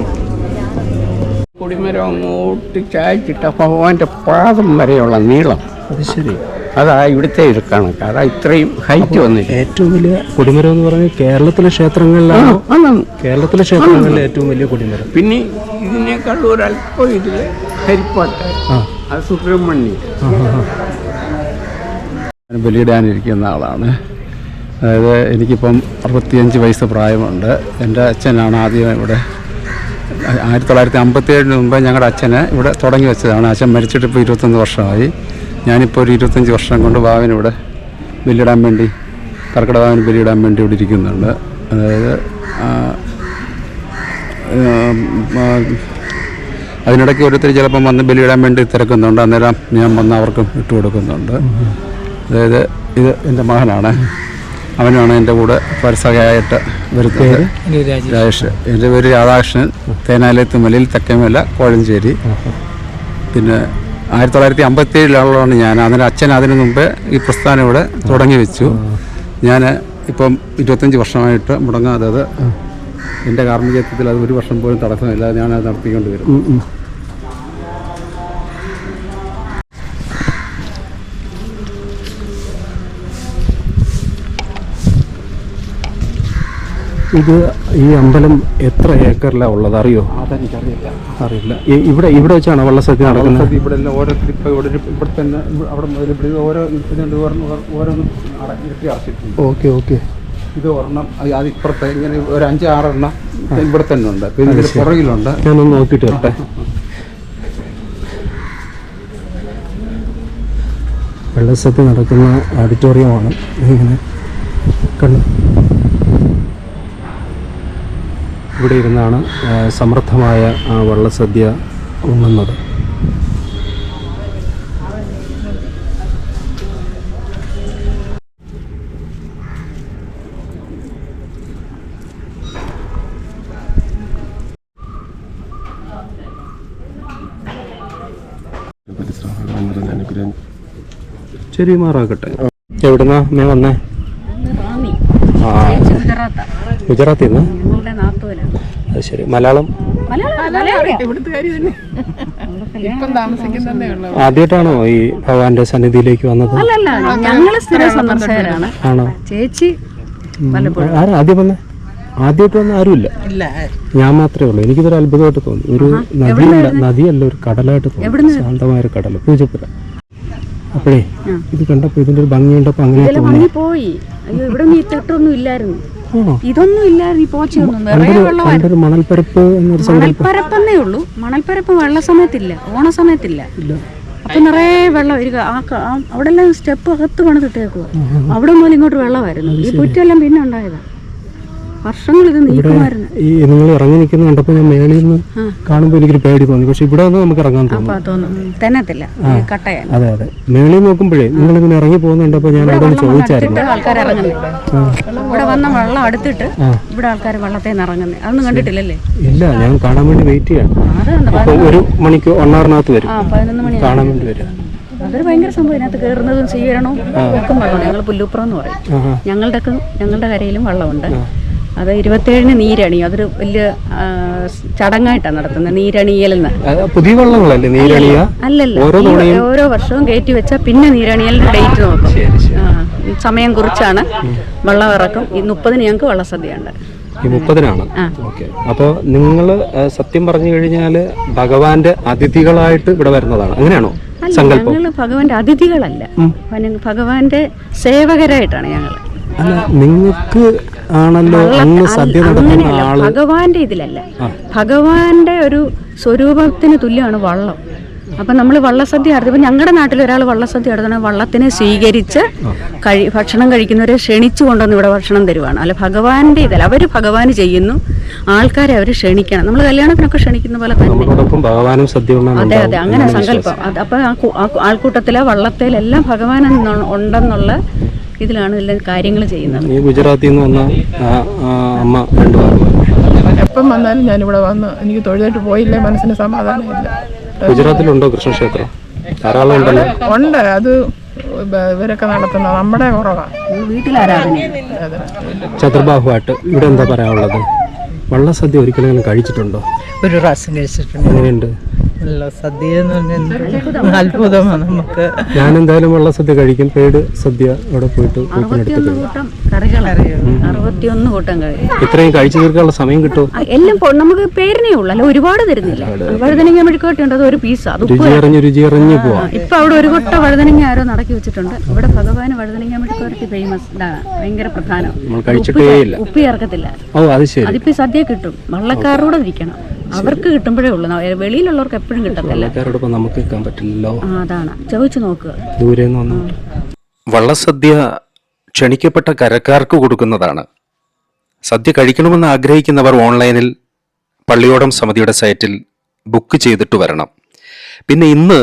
കൊടിമരം അങ്ങോട്ട് ചായച്ചിട്ട ഭഗവാന്റെ പാദം വരെയുള്ള നീളം. അത് ശരി. അതാ ഇവിടുത്തെ ഒരു കണക്ക്. അതാ ഇത്രയും ഹൈറ്റ് വന്നില്ല. ഏറ്റവും വലിയ കൊടിമരം എന്ന് പറഞ്ഞാൽ കേരളത്തിലെ ക്ഷേത്രങ്ങളിലാണ്. കേരളത്തിലെ ക്ഷേത്രങ്ങളിലെ ഏറ്റവും വലിയ കൊടിമരം. പിന്നെ ഇതിനേക്കാൾ ഒരല്പം ഇതില് ഹരിപ്പാട്ട്, അത് സുബ്രഹ്മണ്യം. ബലിയിടാനിരിക്കുന്ന ആളാണ്. അതായത് എനിക്കിപ്പം 65 വയസ്സ് പ്രായമുണ്ട്. എൻ്റെ അച്ഛനാണ് ആദ്യം ഇവിടെ 1957 മുമ്പ് ഞങ്ങളുടെ അച്ഛനെ ഇവിടെ തുടങ്ങി വെച്ചതാണ്. അച്ഛൻ മരിച്ചിട്ട് ഇപ്പോൾ 21 വർഷമായി. ഞാനിപ്പോൾ ഒരു 25 വർഷം കൊണ്ട് ബാവിനിവിടെ ബലിയിടാൻ വേണ്ടി, കർക്കിടക ബാവിന് ബലിയിടാൻ വേണ്ടി ഇവിടെ ഇരിക്കുന്നുണ്ട്. അതായത് അതിനിടയ്ക്ക് ഓരോരുത്തർ ചിലപ്പം വന്ന് ബലിയിടാൻ വേണ്ടി തിരക്കുന്നുണ്ട്. അന്നേരം ഞാൻ വന്ന് അവർക്കും ഇട്ട് കൊടുക്കുന്നുണ്ട്. അതായത് ഇത് എൻ്റെ മകനാണ്. അവനാണ് എൻ്റെ കൂടെ പരിസഹായിട്ട് വരുന്നത്. രാജേഷ്. എൻ്റെ പേര് രാധാകൃഷ്ണൻ. തേനാലയത്തുമലയിൽ തെക്കേമല കോഴഞ്ചേരി. പിന്നെ 1957 ഞാൻ. അന്നേരം അച്ഛൻ അതിനു മുമ്പേ ഈ പ്രസ്ഥാനം ഇവിടെ തുടങ്ങി വെച്ചു. ഞാൻ ഇപ്പം 25 വർഷമായിട്ട് മുടങ്ങാതെ അത് എൻ്റെ കാർമ്മികത്വത്തിൽ അത് 1 വർഷം പോലും തടസ്സമില്ല. ഞാനത് നടത്തിക്കൊണ്ട് വരും. ഇത് ഈ അമ്പലം എത്ര ഏക്കറിലാണ് ഉള്ളത് അറിയോ? അതെനിക്കറിയില്ല. അറിയില്ല. ഇവിടെ വെച്ചാണ് വള്ളസദ്യ നടക്കുന്നത്. ഇവിടെ ഓരോരുത്തർ ഇപ്പോൾ ഇവിടെ തന്നെ അവിടെ മുതൽ ഓരോ ഓരോന്നും ഇരട്ടി അടച്ചിട്ടുണ്ട്. ഓക്കെ. ഇത് ഒരെണ്ണം, അത് ഇപ്പുറത്തെ ഇങ്ങനെ ഒരു 5-6 എണ്ണം ഇവിടെ തന്നെ ഉണ്ട്. പിന്നെ ഇതിൽ പുറകിലുണ്ട്. ഞാനൊന്ന് നോക്കിയിട്ട് വരട്ടെ. വള്ളസദ്യ നടക്കുന്ന ഓഡിറ്റോറിയമാണ് ഇങ്ങനെ കണ്ടു. ഇവിടെ ഇരുന്നാണ് സമൃദ്ധമായ വള്ളസദ്യ ഉണ്ണുന്നത്. ശരി, മാറാകട്ടെ. എവിടുന്നാ മേ വന്നേ? ഗുജറാത്തിൽ നിന്ന്. അത് ശരി. മലയാളം ആദ്യമായിട്ടാണോ ഈ ഭഗവാന്റെ സന്നിധിയിലേക്ക് വന്നത്? ആണോ? ചേച്ചി ആദ്യം വന്നേ? ആദ്യമായിട്ട് വന്ന ആരുമില്ല, ഞാൻ മാത്രമേ ഉള്ളൂ. എനിക്കിതൊരു അത്ഭുതമായിട്ട് തോന്നി. ഒരു നദിയല്ല, ഒരു കടലായിട്ട് തോന്നി. ശാന്തമായൊരു കടൽ, പൂജപ്പുര. അപ്പോഴേ ഇത് കണ്ടപ്പോ ഇതിന്റെ ഒരു ഭംഗി കണ്ടപ്പോ അങ്ങനെ തോന്നി പോയി. ഇവിടെ തൊട്ടൊന്നും ഇല്ലായിരുന്നു, ഇതൊന്നും ഇല്ലായിരുന്നു. ഈ പോച്ചയൊന്നും മണൽപ്പരപ്പ് മണൽപ്പരപ്പന്നേ ഉള്ളൂ. മണൽപ്പരപ്പ് വെള്ള സമയത്തില്ല, ഓണ സമയത്തില്ല. അപ്പൊ നിറയെ വെള്ളം. അവിടെ എല്ലാം സ്റ്റെപ്പ് അകത്ത് പണിതിട്ടേക്കുവാ. അവിടെ മുതൽ ഇങ്ങോട്ട് വെള്ളമായിരുന്നു. ഈ പുറ്റെല്ലാം പിന്നെ ഉണ്ടായതാ. വർഷങ്ങൾ ഇത് നീക്കുമായിരുന്നു. ഈ നിങ്ങൾ ഇറങ്ങി നിൽക്കുന്ന കണ്ടപ്പോ ഞാൻ മേളിൽ നിന്ന് കാണുമ്പോൾ എനിക്കൊരു പേടി തോന്നി. പക്ഷെ ഇവിടെ വന്ന് നമുക്ക് ഇറങ്ങാൻ തന്നത്തില്ല. അതെ അതെ. മേളിൽ നോക്കുമ്പോഴേ നിങ്ങൾ ഇങ്ങനെ ഇറങ്ങി പോകുന്നുണ്ടപ്പോ ഞാൻ അവിടെ ചോദിച്ചായിരുന്നു. ആൾക്കാർ ഇറങ്ങുന്നില്ല. ഇവിടെ വന്ന വെള്ളം അടുത്തിട്ട് ഇവിടെ ആൾക്കാർ വെള്ളത്തിൽ നിന്ന് ഇറങ്ങുന്നത് അതൊന്നും കണ്ടിട്ടില്ലല്ലേ? ഇല്ല, ഞാൻ കാണാൻ വേണ്ടി വെയിറ്റ് ചെയ്യാണ്. 1 മണിക്ക് 1 hour വരും, കാണാൻ വേണ്ടി വരാം. അതൊരു ഭയങ്കര സംഭവം. ഇതിനകത്ത് കയറുന്നതും സ്വീകരണവും ഒക്കെ വെള്ളമാണ്. ഞങ്ങൾ പുല്ലുപ്പുറം എന്ന് പറയും. ഞങ്ങളുടെ കരയിലും വെള്ളമുണ്ട്. അത് 27-ന് നീരണിയും. അതൊരു വലിയ ചടങ്ങായിട്ടാണ് നടത്തുന്നത്, നീരണിയലെന്ന്. പുതിയ വള്ളങ്ങളല്ലേ നീരണിയ? അല്ലല്ല, ഓരോ വർഷവും കയറ്റി വെച്ചാൽ പിന്നെ നീരണിയലിന്റെ ഡേറ്റ് നോക്കും. സമയം കുറിച്ചാണ് വെള്ളം ഇറക്കും. ഈ 30-ന് ഞങ്ങൾക്ക് വള്ളസദ്യ ഉണ്ട്. ഈ 30-നാണ്. ഓക്കെ. അപ്പോൾ നിങ്ങൾ സത്യം പറഞ്ഞു കഴിഞ്ഞാൽ ഭഗവാന്റെ അതിഥികളായിട്ട് ഇവിടെ വരുന്നതാണ്, അങ്ങനെയാണോ സങ്കല്പം? ഞങ്ങൾ ഭഗവാന്റെ അതിഥികളല്ല, ഭഗവാന്റെ സേവകരായിട്ടാണ് ഞങ്ങൾ. അല്ല, നിങ്ങൾക്ക് ആണല്ലോ അങ്ങ് സദ്യ നടത്തുന്ന ആള്. ഭഗവാന്റെ ഇതിലല്ല, ഭഗവാന്റെ ഒരു സ്വരൂപത്തിന് തുല്യമാണ് വള്ളം. അപ്പം നമ്മൾ വള്ളസദ്യ നടത്തുമ്പോൾ ഞങ്ങളുടെ നാട്ടിൽ ഒരാൾ വള്ളസദ്യ നടത്തണം, വള്ളത്തിനെ സ്വീകരിച്ച് ഭക്ഷണം കഴിക്കുന്നവരെ ക്ഷണിച്ചു കൊണ്ടുവന്ന് ഇവിടെ ഭക്ഷണം തരുവാണ്. അല്ല, ഭഗവാന്റെ ഇതല്ല. അവർ ഭഗവാന് ചെയ്യുന്നു, ആൾക്കാരെ അവർ ക്ഷണിക്കണം. നമ്മൾ കല്യാണത്തിനൊക്കെ ക്ഷണിക്കുന്ന പോലെ തന്നെ. അതെ അതെ, അങ്ങനെ സങ്കല്പം. അപ്പം ആൾക്കൂട്ടത്തിലെ വള്ളത്തിലെല്ലാം ഭഗവാൻ ഉണ്ടെന്നുള്ള ഇതിലാണ് എല്ലാം കാര്യങ്ങൾ ചെയ്യുന്നത്. ഗുജറാത്തിൽ നിന്ന് വന്ന അമ്മ എപ്പം വന്നാലും ഞാനിവിടെ വന്ന് എനിക്ക് തൊഴുതിട്ട് പോയില്ലേ മനസ്സിന് സമാധാനമില്ല. ഗുജറാത്തിലുണ്ടോ കൃഷ്ണക്ഷേത്രം? ധാരാളം ഉണ്ടല്ലോ. ഉണ്ട്, അത് ഇവരൊക്കെ നടത്തുന്ന നമ്മുടെ കുറവാണ്. വീട്ടിലാരാധന. ചതുർബാഹുവായിട്ട് ഇവിടെ എന്താ പറയാനുള്ളത്? വള്ളസദ്യ ഒരിക്കലും കഴിച്ചിട്ടുണ്ടോ? ഒരു പ്രാവശ്യം കഴിച്ചിട്ടുണ്ട്. എങ്ങനെയുണ്ട്? സദ്യ എന്ന് പറഞ്ഞാൽ അത്ഭുതമാണ് നമുക്ക്. ഞാൻ എന്തായാലും വള്ളസദ്യ കഴിക്കും. പേട് സദ്യ അവിടെ പോയിട്ട് 61 കൂട്ടം കറികൾ. ഇത്രയും കഴിച്ചു തീർക്കാനുള്ള സമയം കിട്ടുമോ? എല്ലാം നമുക്ക് പേരിനേ ഉള്ളൂ, അല്ല ഒരുപാട് തരുന്നില്ല. വഴുതനങ്ങ മെഴുക്കുവരട്ടി അത് ഒരു പീസ്. അത് രുചിയറിഞ്ഞ് പോവാം. ഇപ്പൊ അവിടെ ഒരു കൊട്ട വഴുതനങ്ങ ആരോ നടക്കി വെച്ചിട്ടുണ്ട്. ഇവിടെ ഭഗവാന് വഴുതനങ്ങ മെഴുക്കുവരട്ടി ഫേമസ് ഇതാണ്, ഭയങ്കര പ്രധാനം. ഉപ്പി ചേർക്കത്തില്ല. അതിപ്പോ സദ്യ കിട്ടും. വള്ളക്കാരോട് ഇരിക്കണം, അവർക്ക് കിട്ടുമ്പോഴേ ഉള്ളൂ. വെളിയിലുള്ളവർക്ക് എപ്പോഴും കിട്ടത്തില്ല. നമുക്ക് നിൽക്കാൻ പറ്റില്ലല്ലോ. അതാണ്, ചോദിച്ചു നോക്കുക. ദൂരെ വള്ളസദ്യ ക്ഷണിക്കപ്പെട്ട കരക്കാർക്ക് കൊടുക്കുന്നതാണ്. സദ്യ കഴിക്കണമെന്ന് ആഗ്രഹിക്കുന്നവർ ഓൺലൈനിൽ പള്ളിയോടം സമിതിയുടെ സൈറ്റിൽ ബുക്ക് ചെയ്തിട്ട് വരണം. പിന്നെ ഇന്ന്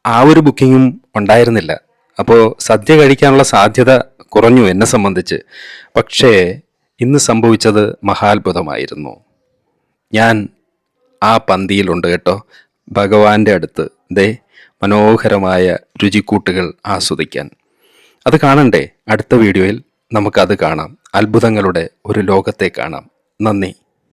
ആ ഒരു ബുക്കിങ്ങും ഉണ്ടായിരുന്നില്ല. അപ്പോൾ സദ്യ കഴിക്കാനുള്ള സാധ്യത കുറഞ്ഞു എന്നെ സംബന്ധിച്ച്. പക്ഷേ ഇന്ന് സംഭവിച്ചത് മഹാത്ഭുതമായിരുന്നു. ഞാൻ ആ പന്തിയിലുണ്ട് കേട്ടോ, ഭഗവാന്റെ അടുത്ത്. ദേ മനോഹരമായ രുചിക്കൂട്ടുകൾ ആസ്വദിക്കാൻ. അത് കാണണ്ടേ? അടുത്ത വീഡിയോയിൽ നമുക്കത് കാണാം. അത്ഭുതങ്ങളുടെ ഒരു ലോകത്തെ കാണാം. നന്ദി.